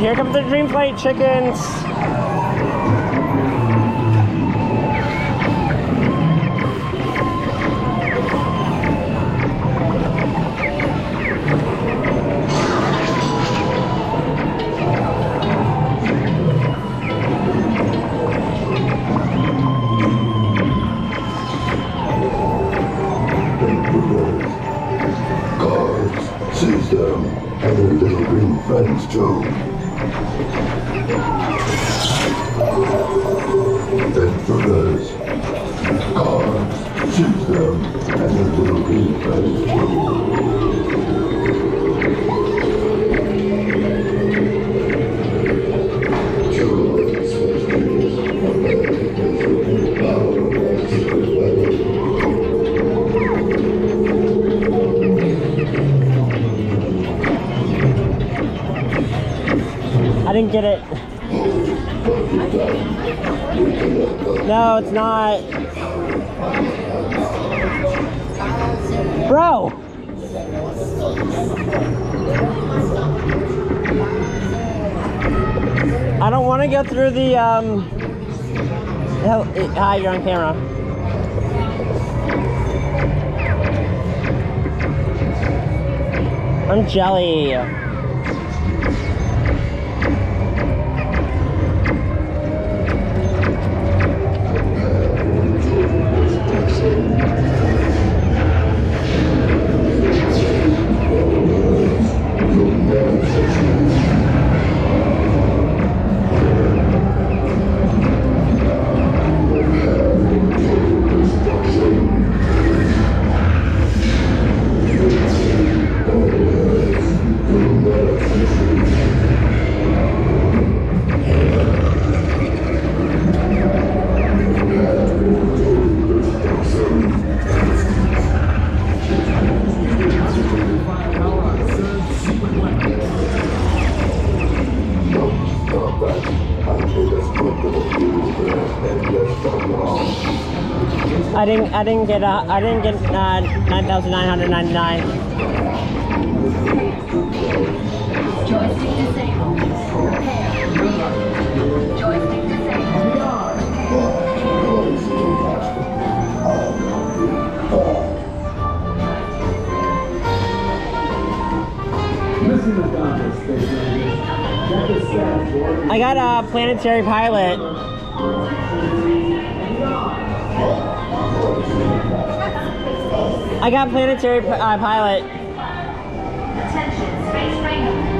here comes the Dream Flight chickens. Seize them and their little green friends too. Intruders, guards, seize them and their little green friends too. I didn't get it. No, it's not. Bro! I don't want to go through the, hi, you're on camera. I'm jelly. I didn't get 9,999. Joystick disabled. Repair. Joystick disabled. I got a planetary pilot. I got planetary pilot. Attention, Space Ranger.